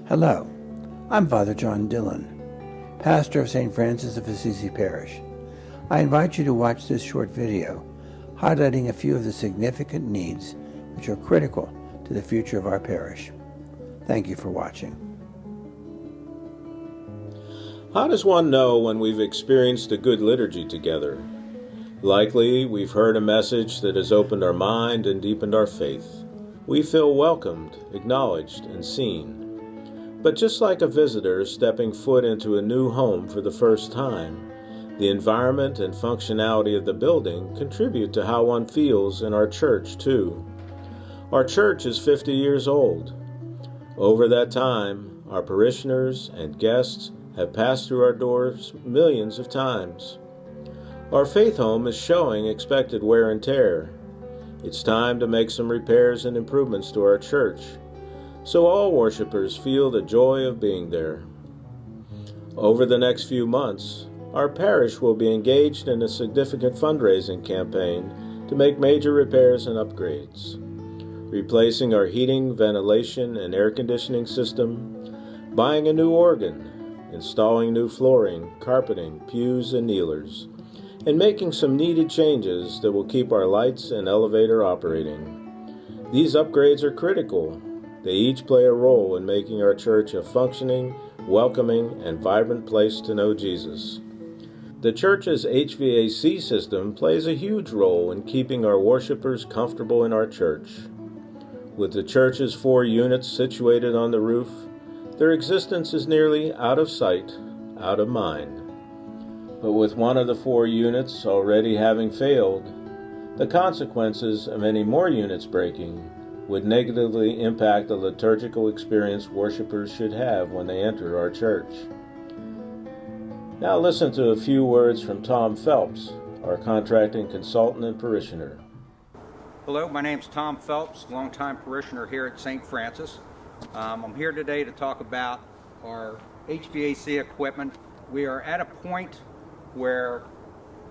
Hello, I'm Father John Dillon, pastor of St. Francis of Assisi Parish. I invite you to watch this short video highlighting a few of the significant needs which are critical to the future of our parish. Thank you for watching. How does one know when we've experienced a good liturgy together? Likely, we've heard a message that has opened our mind and deepened our faith. We feel welcomed, acknowledged, and seen. But just like a visitor stepping foot into a new home for the first time, the environment and functionality of the building contribute to how one feels in our church, too. Our church is 50 years old. Over that time, our parishioners and guests have passed through our doors millions of times. Our faith home is showing expected wear and tear. It's time to make some repairs and improvements to our church, so all worshipers feel the joy of being there. Over the next few months, our parish will be engaged in a significant fundraising campaign to make major repairs and upgrades, replacing our heating, ventilation, and air conditioning system, buying a new organ, installing new flooring, carpeting, pews, and kneelers, and making some needed changes that will keep our lights and elevator operating. These upgrades are critical. They each play a role in making our church a functioning, welcoming, and vibrant place to know Jesus. The church's HVAC system plays a huge role in keeping our worshipers comfortable in our church. With the church's 4 units situated on the roof, their existence is nearly out of sight, out of mind. But with one of the 4 units already having failed, the consequences of any more units breaking would negatively impact the liturgical experience worshipers should have when they enter our church. Now listen to a few words from Tom Phelps, our contracting consultant and parishioner. Hello, my name's Tom Phelps, longtime parishioner here at St. Francis. I'm here today to talk about our HVAC equipment. We are at a point where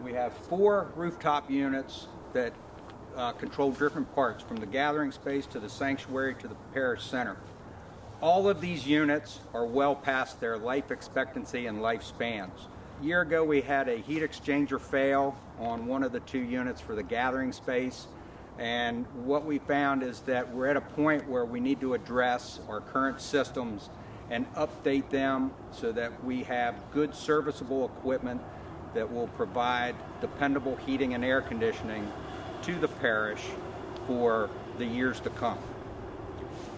we have 4 rooftop units that control different parts, from the gathering space to the sanctuary to the parish center. All of these units are well past their life expectancy and lifespans. A year ago we had a heat exchanger fail on one of the 2 units for the gathering space, and what we found is that we're at a point where we need to address our current systems and update them so that we have good serviceable equipment that will provide dependable heating and air conditioning to the parish for the years to come.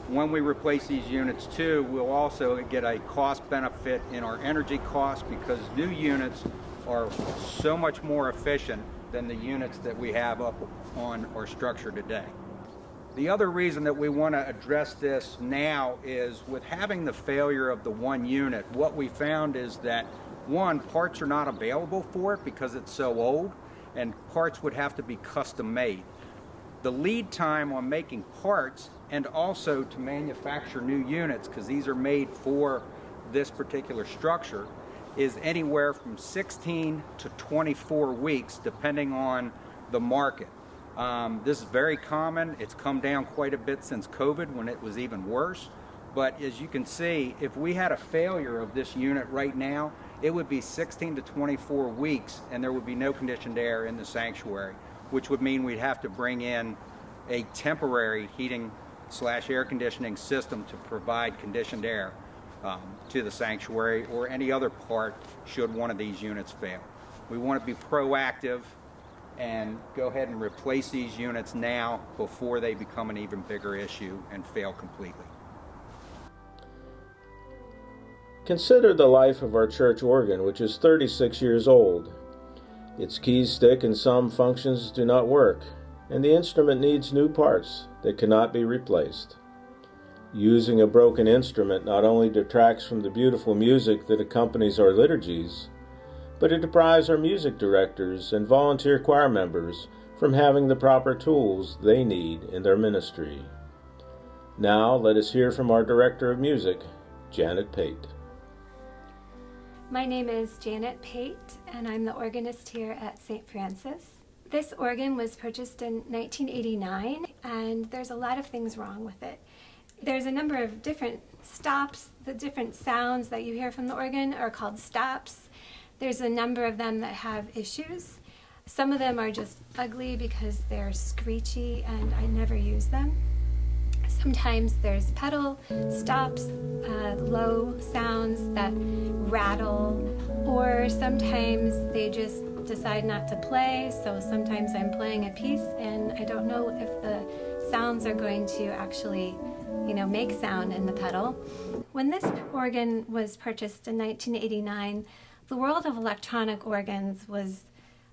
When we replace these units too, we'll also get a cost benefit in our energy costs, because new units are so much more efficient than the units that we have up on our structure today. The other reason that we want to address this now is, with having the failure of the 1 unit, what we found is that, 1, parts are not available for it because it's so old, and parts would have to be custom made. The lead time on making parts, and also to manufacture new units, because these are made for this particular structure, is anywhere from 16 to 24 weeks depending on the market. This is very common. It's come down quite a bit since COVID, when it was even worse. But as you can see, if we had a failure of this unit right now, it would be 16 to 24 weeks, and there would be no conditioned air in the sanctuary, which would mean we'd have to bring in a temporary heating/air conditioning system to provide conditioned air to the sanctuary or any other part should one of these units fail. We want to be proactive and go ahead and replace these units now before they become an even bigger issue and fail completely. Consider the life of our church organ, which is 36 years old. Its keys stick and some functions do not work, and the instrument needs new parts that cannot be replaced. Using a broken instrument not only detracts from the beautiful music that accompanies our liturgies, but it deprives our music directors and volunteer choir members from having the proper tools they need in their ministry. Now let us hear from our Director of Music, Janet Pate. My name is Janet Pate, and I'm the organist here at St. Francis. This organ was purchased in 1989, and there's a lot of things wrong with it. There's a number of different stops, the different sounds that you hear from the organ are called stops. There's a number of them that have issues. Some of them are just ugly because they're screechy and I never use them. Sometimes there's pedal stops, low sounds that rattle, or sometimes they just decide not to play. So sometimes I'm playing a piece and I don't know if the sounds are going to actually, make sound in the pedal. When this organ was purchased in 1989, the world of electronic organs was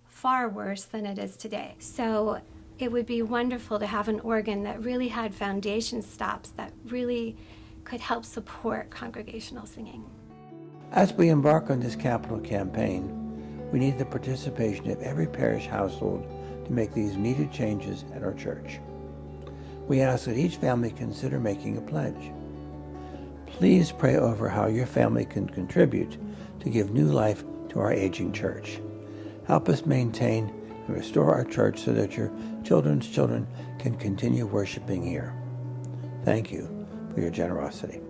far worse than it is today. So it would be wonderful to have an organ that really had foundation stops that really could help support congregational singing. As we embark on this capital campaign, we need the participation of every parish household to make these needed changes at our church. We ask that each family consider making a pledge. Please pray over how your family can contribute to give new life to our aging church. Help us maintain and restore our church so that your children's children can continue worshiping here. Thank you for your generosity.